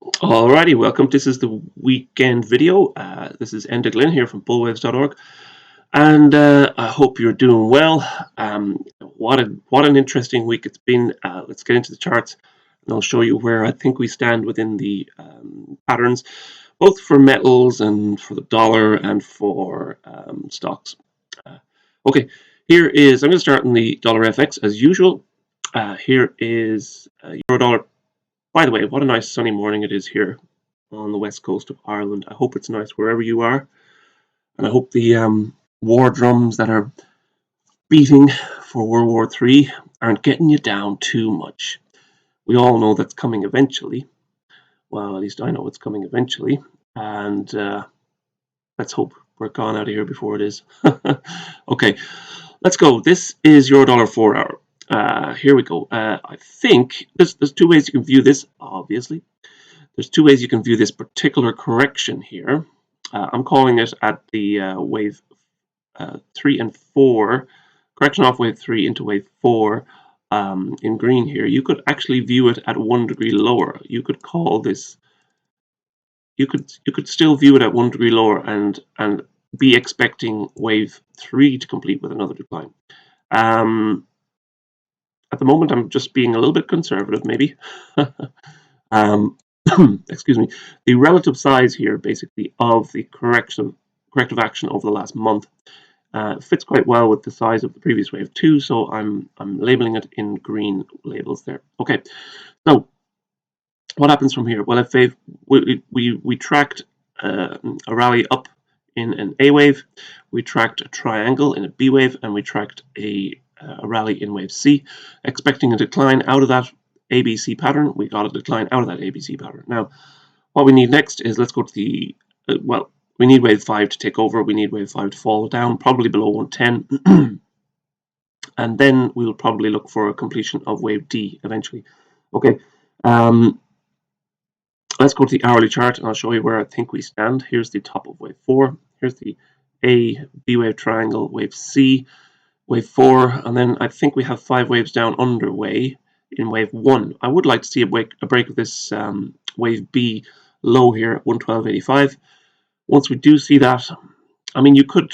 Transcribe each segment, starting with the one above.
Alrighty, welcome. This is the weekend video. This is Enda here from bullwaves.org, and I hope you're doing well. What an interesting week it's been. Let's get into the charts, and I'll show you where I think we stand within the patterns, both for metals and for the dollar and for stocks. Okay, here is. I'm going to start in the dollar FX as usual. Here is euro dollar. By the way, what a nice sunny morning it is here on the west coast of Ireland. I hope it's nice wherever you are, and I hope the war drums that are beating for World War III aren't getting you down too much. We all know that's coming eventually. Well, at least I know it's coming eventually, and let's hope we're gone out of here before it is. Okay, let's go. This is your dollar 4 hour. Here we go. I think there's two ways you can view this, obviously. There's two ways you can view this particular correction here. I'm calling it at the wave 3 and 4, correction off wave 3 into wave 4 in green here. You could actually view it at 1 degree lower. You could call this, you could still view it at 1 degree lower and be expecting wave 3 to complete with another decline. At the moment, I'm just being a little bit conservative, maybe. Excuse me. The relative size here, basically, of the corrective action over the last month fits quite well with the size of the previous wave 2, so I'm labeling it in green labels there. Okay, so what happens from here? Well, if we tracked a rally up in an A wave, we tracked a triangle in a B wave, and we tracked a rally in wave C, expecting a decline out of that ABC pattern. We got a decline out of that ABC pattern. Now, what we need next is, let's go to the, we need wave 5 to take over. We need wave 5 to fall down, probably below 110. And then we will probably look for a completion of wave D eventually. Okay, let's go to the hourly chart, and I'll show you where I think we stand. Here's the top of wave 4. Here's the A, B wave triangle, wave C, wave 4, and then I think we have 5 waves down underway in wave 1. I would like to see a break of this wave B low here at 112.85. Once we do see that, I mean, you could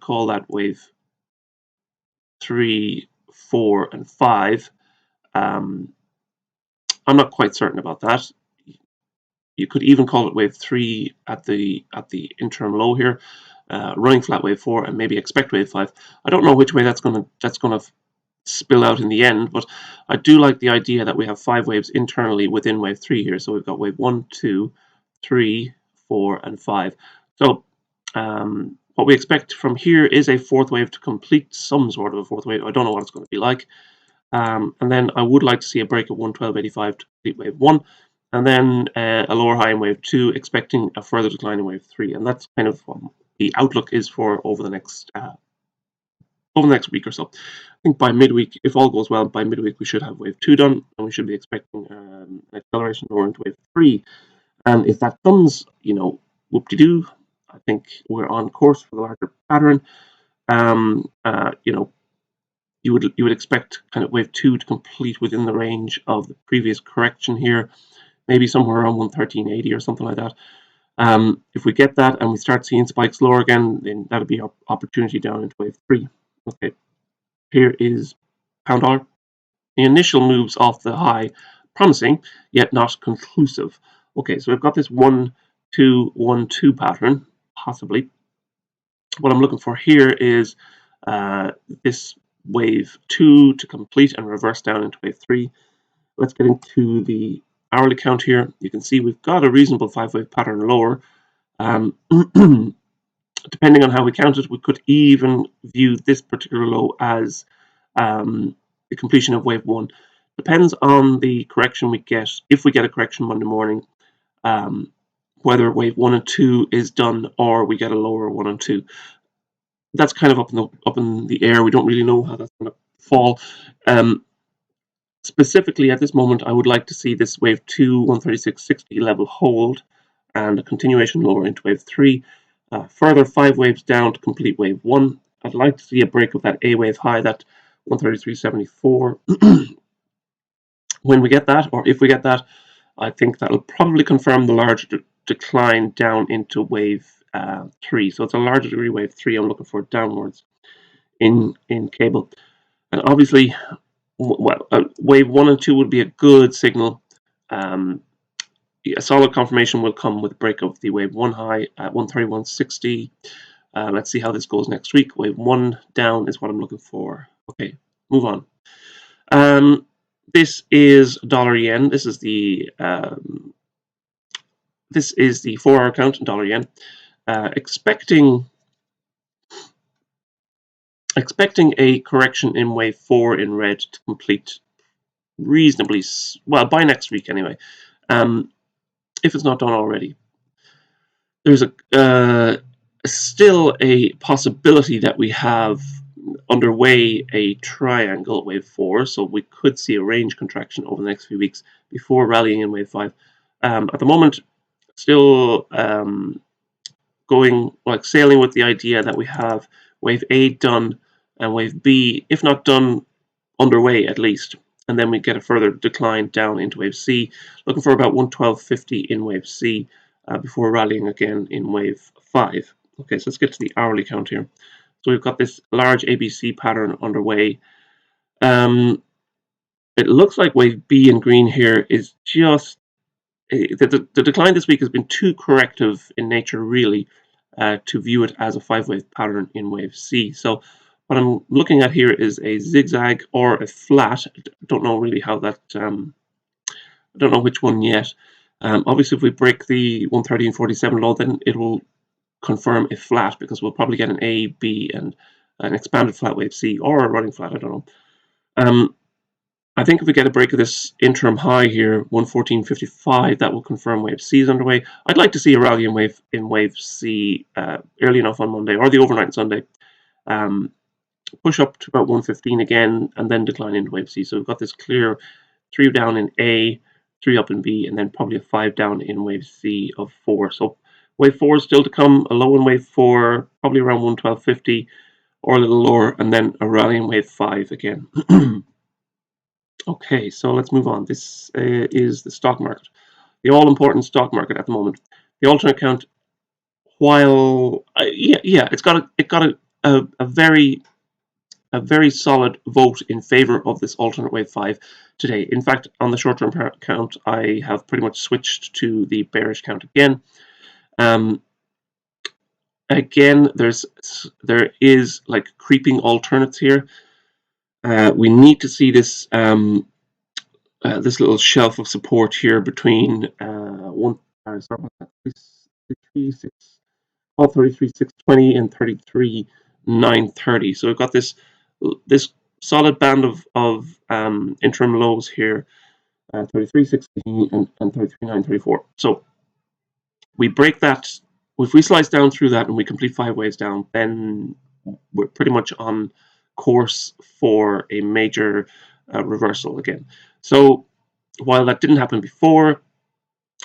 call that wave 3, 4, and 5. I'm not quite certain about that. You could even call it wave 3 at the interim low here, running flat wave 4, and maybe expect wave 5. I don't know which way that's gonna spill out in the end, but I do like the idea that we have 5 waves internally within wave 3 here. So we've got wave 1, 2, 3, 4, and 5. So what we expect from here is a 4th wave to complete, some sort of a 4th wave. I don't know what it's going to be like. And then I would like to see a break of 112.85 to complete wave 1, and then a lower high in wave 2, expecting a further decline in wave 3. And that's kind of what the outlook is for over the next week or so. I think by midweek, if all goes well, by midweek we should have wave 2 done, and we should be expecting an acceleration lower into wave 3. And if that comes, you know, whoop-de-doo, I think we're on course for the larger pattern. You know, you would expect kind of wave 2 to complete within the range of the previous correction here, maybe somewhere around 113.80 or something like that. If we get that and we start seeing spikes lower again, then that'll be our opportunity down into wave 3. Okay, here is pound dollar. The initial moves off the high, promising, yet not conclusive. Okay, so we've got this 1, 2, 1, 2 pattern, possibly. What I'm looking for here is this wave 2 to complete and reverse down into wave 3. Let's get into the hourly count here. You can see we've got a reasonable 5-wave pattern lower. Depending on how we count it, we could even view this particular low as the completion of wave 1. Depends on the correction we get. If we get a correction Monday morning, whether wave 1 and 2 is done or we get a lower 1 and 2. That's kind of up in the air. We don't really know how that's going to fall. Specifically at this moment, I would like to see this wave 2 136.60 level hold and a continuation lower into wave 3. Further 5 waves down to complete wave 1. I'd like to see a break of that A wave high, that 133.74. When we get that, or if we get that, I think that'll probably confirm the large decline down into wave 3. So it's a larger degree wave 3 I'm looking for downwards in cable. And obviously, well, wave 1 and 2 would be a good signal. A solid confirmation will come with break of the wave 1 high at 131.60. Let's see how this goes next week. Wave 1 down is what I'm looking for. Okay, move on. This is dollar yen. This is the 4-hour count in dollar yen. Expecting a correction in wave 4 in red to complete reasonably well by next week anyway. If it's not done already, there's still a possibility that we have underway a triangle at wave 4, so we could see a range contraction over the next few weeks before rallying in wave 5. At the moment, still going like sailing with the idea that we have wave A done and wave B, if not done, underway at least, and then we get a further decline down into wave C, looking for about 112.50 in wave C before rallying again in wave 5. Okay, so let's get to the hourly count here. So we've got this large ABC pattern underway. It looks like wave B in green here is just the decline this week has been too corrective in nature, really, to view it as a 5-wave pattern in wave C. So what I'm looking at here is a zigzag or a flat. I don't know really how that. I don't know which one yet. Obviously, if we break the 113.47 low, then it will confirm a flat, because we'll probably get an A, B, and an expanded flat wave C, or a running flat. I don't know. I think if we get a break of this interim high here, 114.55, that will confirm wave C is underway. I'd like to see a rally in wave C early enough on Monday or the overnight on Sunday. Push up to about 115 again, and then decline into wave C. So we've got this clear 3 down in A, 3 up in B, and then probably a 5 down in wave C of 4. So wave 4 is still to come, a low in wave 4, probably around 112.50 or a little lower, and then a rally in wave 5 again. Okay, so let's move on. This is the stock market, the all-important stock market at the moment. The alternate account, while it's got a very solid vote in favor of this alternate wave 5 today. In fact, on the short-term count, I have pretty much switched to the bearish count again. Again, there is like creeping alternates here. We need to see this this little shelf of support here between 33,620 and 33,930. So we've got this solid band of interim lows here, 33,616 and 33,934. So we break that. If we slice down through that and we complete 5 waves down, then we're pretty much on course for a major reversal again. So while that didn't happen before,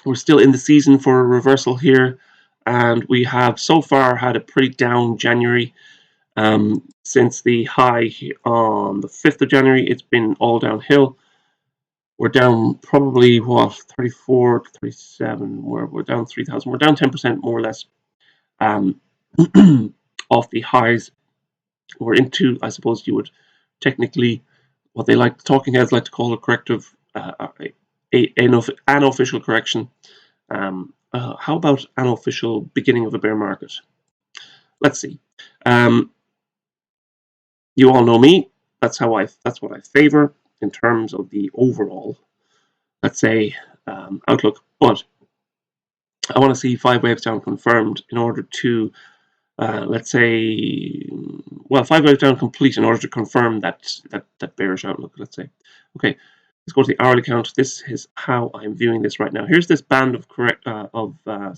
we're still in the season for a reversal here, and we have so far had a pretty down January. Since the high on the 5th of January, it's been all downhill. We're down probably, 34 to 37, we're down 3,000. We're down 10% more or less off the highs. We're into, I suppose you would technically, what they like, talking heads like to call a corrective, an official correction. How about an official beginning of a bear market? Let's see. You all know me. That's what I favor in terms of the overall, let's say, outlook. But I want to see 5 waves down confirmed in order to, let's say, 5 waves down complete in order to confirm that bearish outlook. Let's say, okay. Let's go to the hourly count. This is how I'm viewing this right now. Here's this band of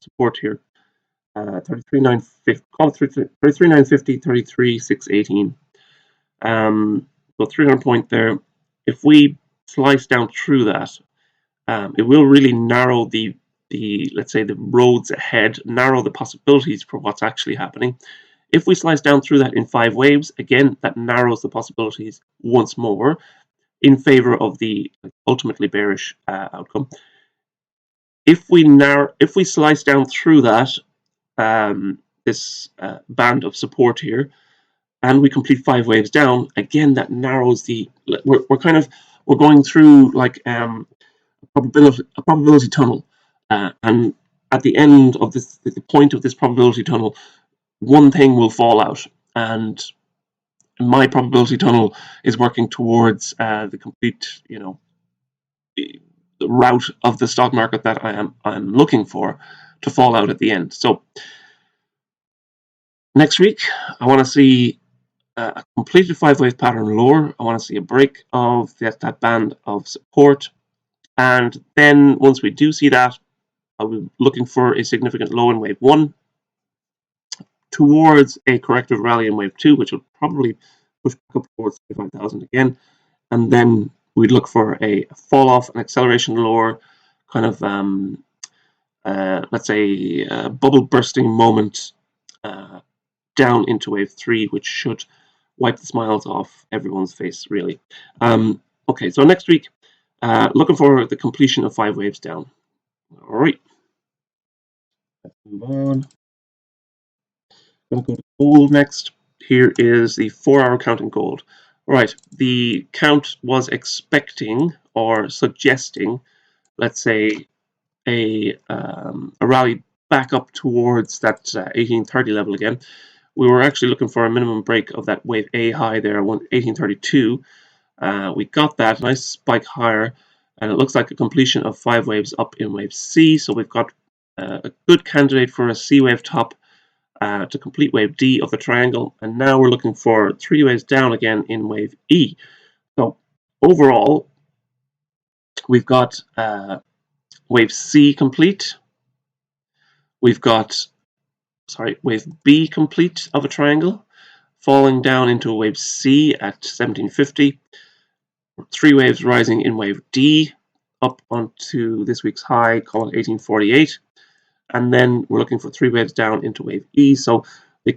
support here. 33,950, call it 33,950, 33,618. So 300 point there. If we slice down through that, it will really narrow the let's say the roads ahead, narrow the possibilities for what's actually happening. If we slice down through that in 5 waves, again, that narrows the possibilities once more in favor of the ultimately bearish outcome. if we slice down through that this band of support here, and we complete 5 waves down, again that narrows the. We're going through like a probability tunnel, and at the end of this, the point of this probability tunnel, one thing will fall out, and my probability tunnel is working towards the complete, the route of the stock market that I'm looking for to fall out at the end. So next week, I want to see a completed 5-wave pattern lower. I want to see a break of that band of support, and then once we do see that, I'll be looking for a significant low in wave 1 towards a corrective rally in wave 2, which will probably push back up towards 35,000 again, and then we'd look for a fall off, an acceleration lower, kind of let's say a bubble bursting moment down into wave 3, which should wipe the smiles off everyone's face, really. Okay, so next week, looking for the completion of 5 waves down. All right, let's move on. I'm going to go to gold next. Here is the 4-hour count in gold. All right, the count was expecting or suggesting, let's say, a rally back up towards that 1830 level again. We were actually looking for a minimum break of that wave A high there, 1832. We got that nice spike higher, and it looks like a completion of 5 waves up in wave C. So we've got a good candidate for a C wave top to complete wave D of the triangle, and now we're looking for 3 waves down again in wave E. So overall, we've got wave C complete. We've got wave B complete of a triangle, falling down into wave C at 1750. 3 waves rising in wave D up onto this week's high, call it 1848. And then we're looking for 3 waves down into wave E. So the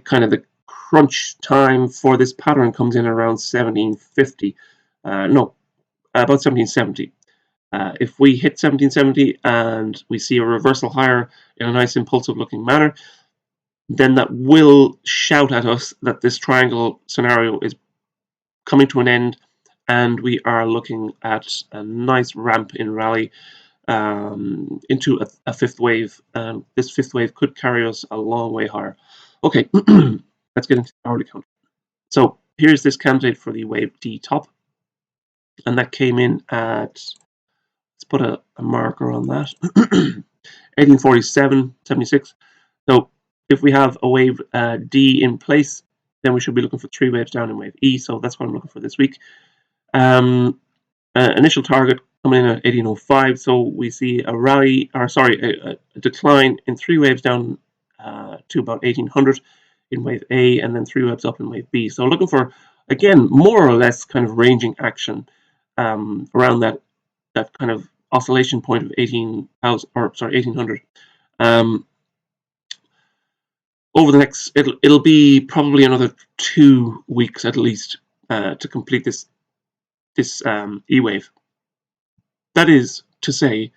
crunch time for this pattern comes in around 1750. About 1770. If we hit 1770 and we see a reversal higher in a nice impulsive looking manner, then that will shout at us that this triangle scenario is coming to an end, and we are looking at a nice ramp in rally into a 5th wave, and this 5th wave could carry us a long way higher. Okay, let's get into the hourly count. So here's this candidate for the wave D top, and that came in at, let's put a marker on that, 1847.76. So if we have a wave D in place, then we should be looking for 3 waves down in wave E. So that's what I'm looking for this week. Initial target coming in at 1805. So we see a rally, or a decline in 3 waves down to about 1800 in wave A, and then 3 waves up in wave B. So looking for, again, more or less kind of ranging action around that kind of oscillation point of 1800. Over the next, it'll be probably another 2 weeks at least to complete this E wave. That is to say,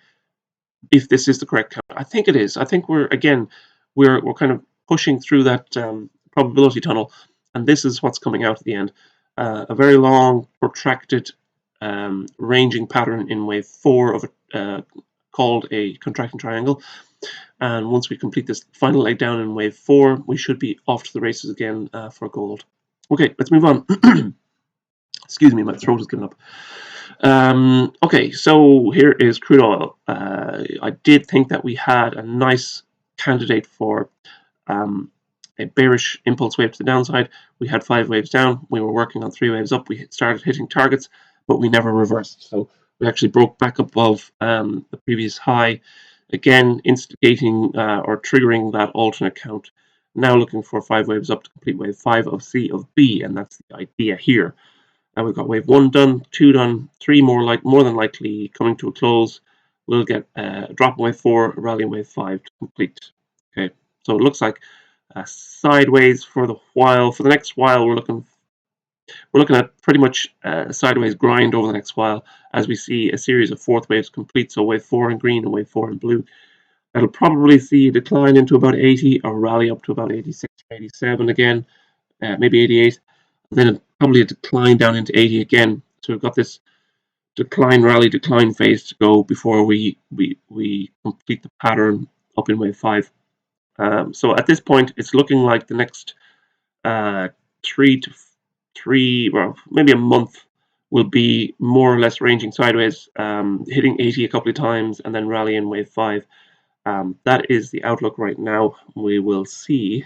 if this is the correct count, I think it is. I think we're kind of pushing through that probability tunnel, and this is what's coming out at the end. A very long, protracted, ranging pattern in wave 4 of called a contracting triangle. And once we complete this final leg down in wave 4, we should be off to the races again for gold. Okay, let's move on. Excuse me, my throat is giving up. Okay, so here is crude oil. I did think that we had a nice candidate for a bearish impulse wave to the downside. We had 5 waves down. We were working on 3 waves up. We started hitting targets, but we never reversed. So we actually broke back above the previous high, again instigating or triggering that alternate count. Now looking for 5 waves up to complete wave 5 of C of B, and that's the idea here. Now we've got wave 1 done, 2 done, 3 more than likely coming to a close. We'll get a drop in wave 4, a rally in wave 5 to complete. Okay, so it looks like sideways for the while. For the next while, we're looking at pretty much a sideways grind over the next while, as we see a series of fourth waves complete. So wave 4 in green and wave 4 in blue. That'll probably see a decline into about 80 or rally up to about 86 or 87 again, maybe 88. Then probably a decline down into 80 again. So we've got this decline, rally, decline phase to go before we complete the pattern up in wave 5. So at this point, it's looking like the next 3 well, maybe a month will be more or less ranging sideways, hitting 80 a couple of times and then rallying wave 5. That is the outlook right now. We will see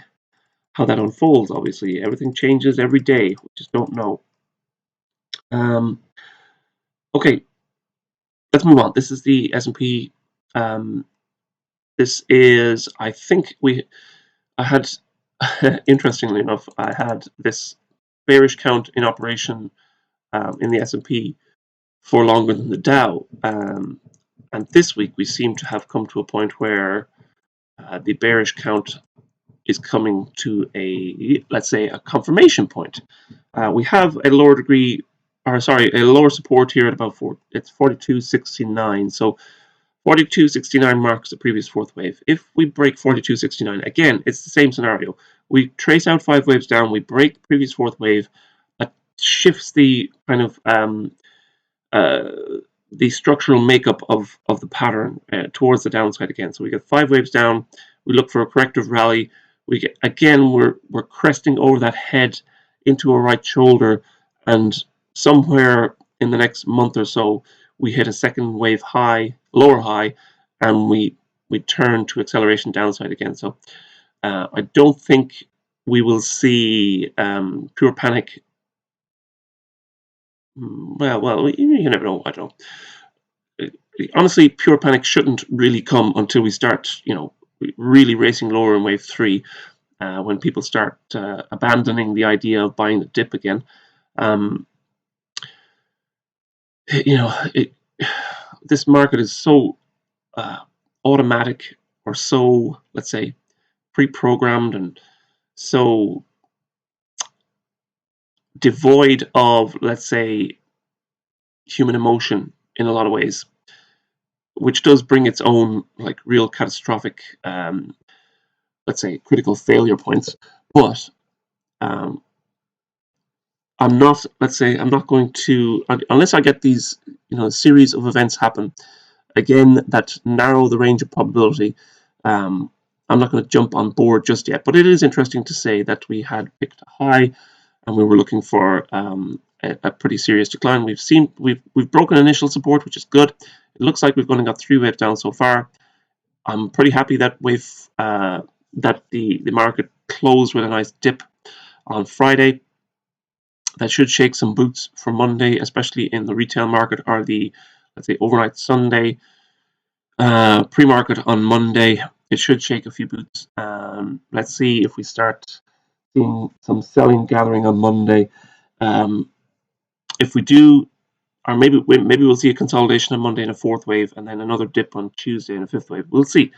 how that unfolds. Obviously, everything changes every day. We just don't know. Okay, let's move on. This is the S&P. This is, I think I had, interestingly enough, I had this bearish count in operation in the S&P for longer than the Dow. And this week we seem to have come to a point where the bearish count is coming to let's say, a confirmation point. We have a lower degree, or sorry, a lower support here at about it's 42.69. So 42.69 marks the previous fourth wave. If we break 42.69, again, it's the same scenario. We trace out 5 waves down, we break previous fourth wave, that shifts the kind of the structural makeup of the pattern towards the downside again. So we get 5 waves down, we look for a corrective rally, we get, again, we're cresting over that head into a right shoulder, and somewhere in the next month or so, we hit a second wave high, lower high, and we turn to acceleration downside again. So I don't think we will see pure panic. Well, you never know. I don't know. Honestly, pure panic shouldn't really come until we start, really racing lower in wave 3, when people start abandoning the idea of buying the dip again. This market is so automatic, or so, let's say, pre-programmed, and so devoid of, let's say, human emotion in a lot of ways, which does bring its own real catastrophic, let's say, critical failure points. But I'm not going to, unless I get these, series of events happen again that narrow the range of probability. I'm not going to jump on board just yet. But it is interesting to say that we had picked a high, and we were looking for a pretty serious decline. We've broken initial support, which is good. It looks like we've only got 3 waves down so far. I'm pretty happy that that the market closed with a nice dip on Friday. That should shake some boots for Monday, especially in the retail market, or the, let's say, overnight Sunday pre-market on Monday. It should shake a few boots. Let's see if we start seeing some selling gathering on Monday. If we do, or maybe we'll see a consolidation on Monday in a 4th wave, and then another dip on Tuesday in a 5th wave. We'll see.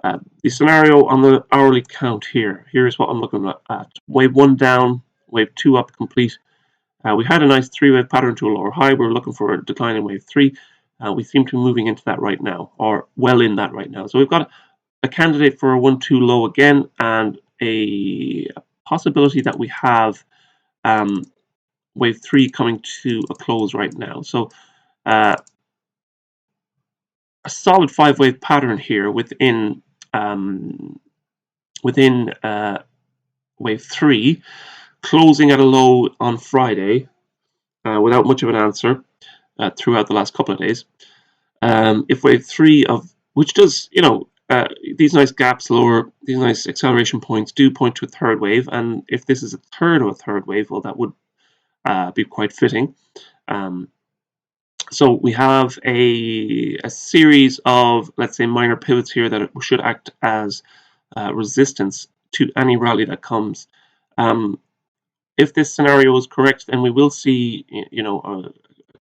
The scenario on the hourly count here's what I'm looking at. Wave 1 down, wave 2 up, complete. We had a nice 3-wave pattern to a lower high. We're looking for a decline in wave 3. We seem to be moving into that right now, or well in that right now. So we've got a candidate for a 1-2 low again, and a possibility that we have wave 3 coming to a close right now. So a solid 5-wave pattern here within wave 3, closing at a low on Friday without much of an answer throughout the last couple of days. If wave 3 which does, these nice gaps lower, these nice acceleration points do point to a 3rd wave, and if this is a third of a 3rd wave, well, that would be quite fitting. So we have a series of, let's say, minor pivots here that should act as resistance to any rally that comes. If this scenario is correct, then we will see, a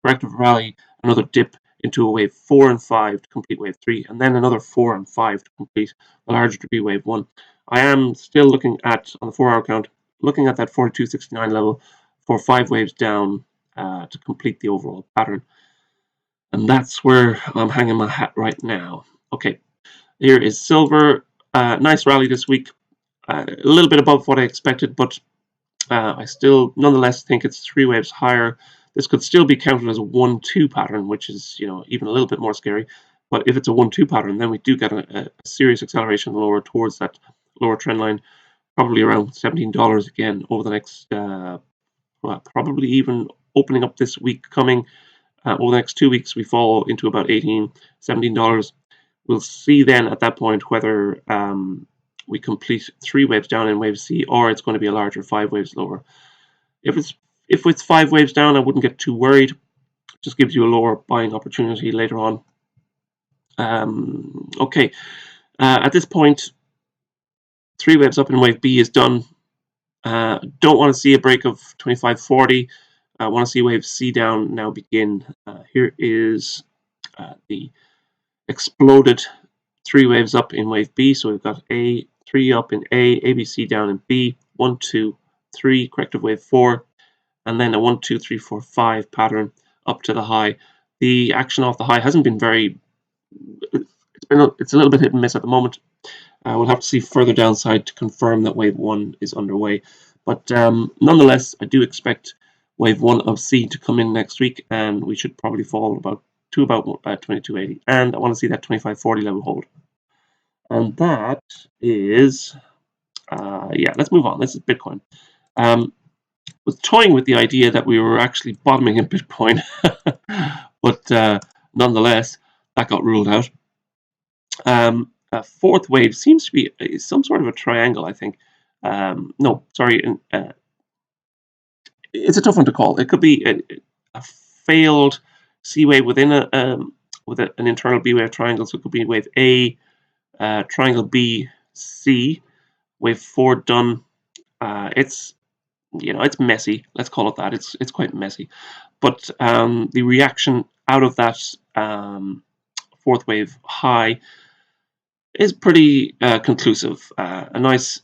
corrective rally, another dip into a wave 4 and 5 to complete wave 3, and then another 4 and 5 to complete a larger degree wave 1. I am still looking at, on the 4-hour count, looking at that 42.69 level for 5 waves down to complete the overall pattern. And that's where I'm hanging my hat right now. Okay, here is silver. Nice rally this week. A little bit above what I expected, but I still nonetheless think it's 3 waves higher. This could still be counted as a 1-2 pattern, which is, you know, even a little bit more scary. But if it's a 1-2 pattern, then we do get a serious acceleration lower towards that lower trend line, probably around $17 again over the next, probably even opening up this week coming. Over the next 2 weeks, we fall into about $18, $17. We'll see then at that point whether we complete 3 waves down in wave C, or it's going to be a larger 5 waves lower. If it's 5 waves down, I wouldn't get too worried. It just gives you a lower buying opportunity later on. Okay, at this point, 3 waves up in wave B is done. Don't want to see a break of 25.40. I want to see wave C down now begin. Here is the exploded 3 waves up in wave B. So we've got A, 3 up in A, ABC down in B, 1, 2, 3, corrective wave 4, and then a 1, 2, 3, 4, 5 pattern up to the high. The action off the high hasn't been very, it's a little bit hit and miss at the moment. We'll have to see further downside to confirm that wave 1 is underway. But nonetheless, I do expect wave 1 of C to come in next week, and we should probably fall about 22.80. And I want to see that 25.40 level hold. And that is, yeah, let's move on. This is Bitcoin. Was toying with the idea that we were actually bottoming in Bitcoin, but nonetheless, that got ruled out. A fourth wave seems to be some sort of a triangle, I think. No, sorry, it's a tough one to call. It could be a failed C wave within an internal B wave triangle. So it could be wave A, triangle B, C, wave 4 done. It's, you know, it's messy. Let's call it that. It's quite messy. But the reaction out of that fourth wave high is pretty conclusive. A nice,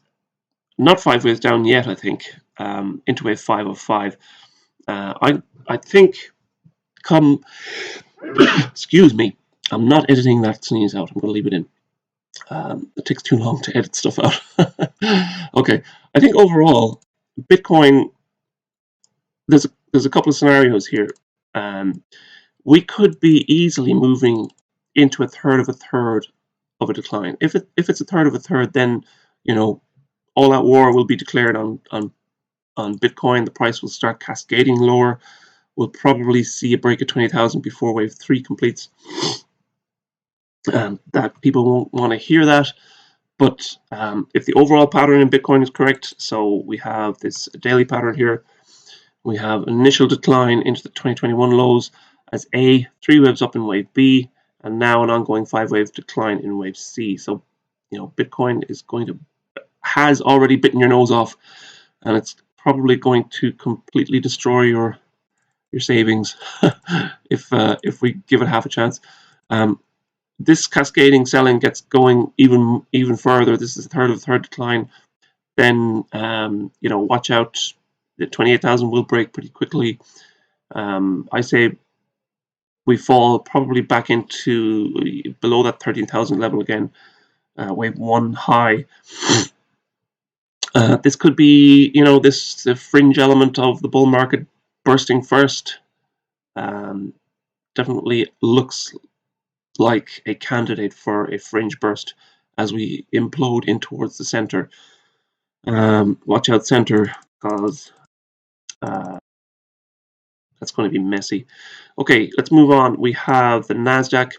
not 5 waves down yet, I think, into wave 5 of 5. I think come, excuse me, I'm not editing that sneeze out. I'm going to leave it in. It takes too long to edit stuff out. Okay, I think overall, Bitcoin, there's a couple of scenarios here. We could be easily moving into a third of a decline. If it's a third of a third, then, you know, all out war will be declared on Bitcoin. The price will start cascading lower. We'll probably see a break of 20,000 before wave 3 completes. That people won't want to hear that. But if the overall pattern in Bitcoin is correct, so we have this daily pattern here, we have initial decline into the 2021 lows as A, 3 waves up in wave B, and now an ongoing 5 wave decline in wave C. So, you know, Bitcoin has already bitten your nose off, and it's probably going to completely destroy your savings if we give it half a chance. This cascading selling gets going even further. This is a third of a third decline. Then you know, watch out. The 28,000 will break pretty quickly. I say we fall probably back into below that 13,000 level again. Wave 1 high. This could be, you know, the fringe element of the bull market bursting first. Definitely looks like a candidate for a fringe burst as we implode in towards the center. Watch out center, because that's going to be messy. Okay, let's move on. We have the Nasdaq.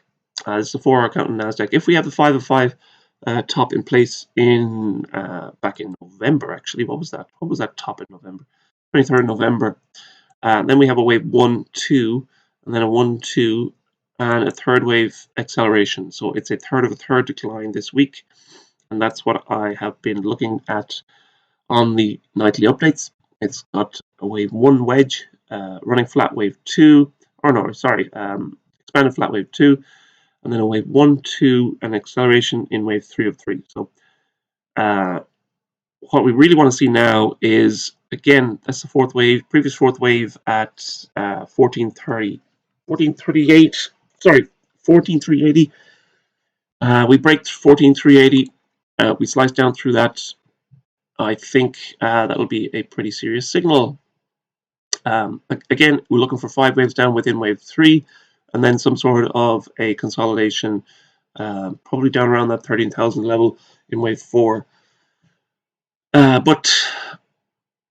This is the 4-hour count in Nasdaq. If we have the 5 of 5 top in place in back in November, actually, what was that? What was that top in November? 23rd November. Then we have a wave 1, 2, and then a 1, 2, and a third wave acceleration. So it's a third of a third decline this week, and that's what I have been looking at on the nightly updates. It's got a wave 1 wedge, running flat wave 2, or no, sorry, expanded flat wave 2, and then a wave 1, 2, and acceleration in wave 3 of 3. So what we really want to see now is, again, that's the fourth wave, previous fourth wave at 14:30, 14:38 sorry, 14,380. We break 14,380. We slice down through that. I think that'll be a pretty serious signal. Again, we're looking for 5 waves down within wave 3, and then some sort of a consolidation, probably down around that 13,000 level in wave 4. But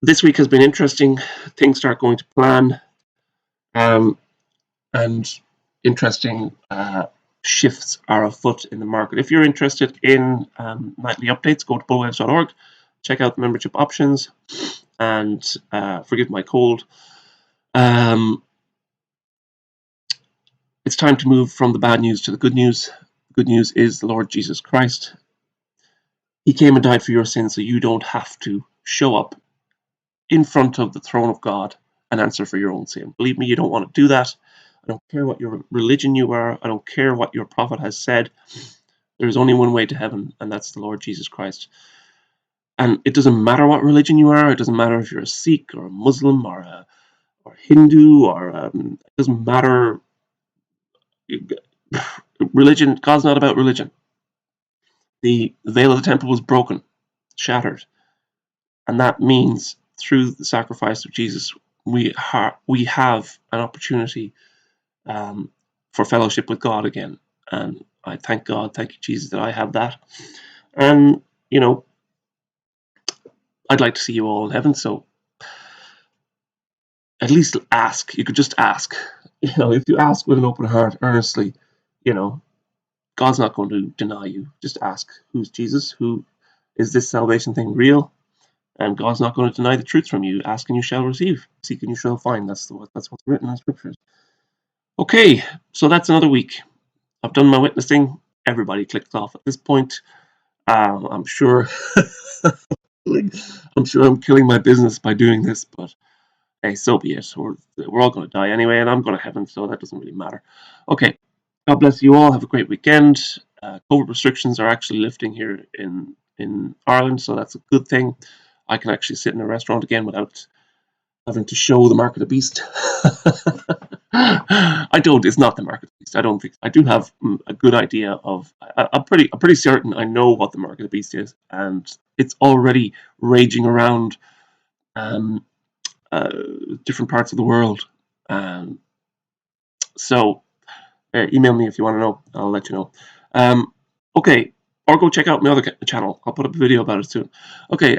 this week has been interesting. Things start going to plan, and interesting shifts are afoot in the market. If you're interested in nightly updates, go to bullwaves.org, check out the membership options, and forgive my cold. It's time to move from the bad news to the good news. The good news is the Lord Jesus Christ. He came and died for your sins so you don't have to show up in front of the throne of God and answer for your own sin. Believe me, you don't want to do that. I don't care what your religion you are. I don't care what your prophet has said. There is only one way to heaven, and that's the Lord Jesus Christ. And it doesn't matter what religion you are. It doesn't matter if you're a Sikh or a Muslim or Hindu or it doesn't matter. Religion, God's not about religion. The veil of the temple was broken, shattered. And that means through the sacrifice of Jesus, we have an opportunity for fellowship with God again. And I thank God, thank you, Jesus, that I have that. And, you know, I'd like to see you all in heaven, so at least ask. You could just ask. You know, if you ask with an open heart, earnestly, you know, God's not going to deny you. Just ask, who's Jesus? Who is this salvation thing real? And God's not going to deny the truth from you. Ask and you shall receive. Seek and you shall find. That's what's written in scriptures. Okay, so that's another week. I've done my witnessing. Everybody clicked off at this point. I'm sure I'm killing my business by doing this, but hey, so be it. We're all going to die anyway, and I'm going to heaven, so that doesn't really matter. Okay, God bless you all. Have a great weekend. COVID restrictions are actually lifting here in Ireland, so that's a good thing. I can actually sit in a restaurant again without having to show the mark of the beast. I don't. It's not the mark of the beast. I don't think. I do have a good idea of. I'm pretty certain I know what the mark of the beast is, and it's already raging around different parts of the world. So email me if you want to know. I'll let you know. Okay, or go check out my other channel. I'll put up a video about it soon. Okay.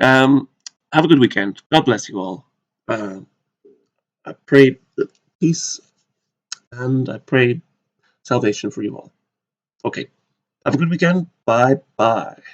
Have a good weekend. God bless you all. I pray peace and I pray salvation for you all. Okay. Have a good weekend. Bye-bye.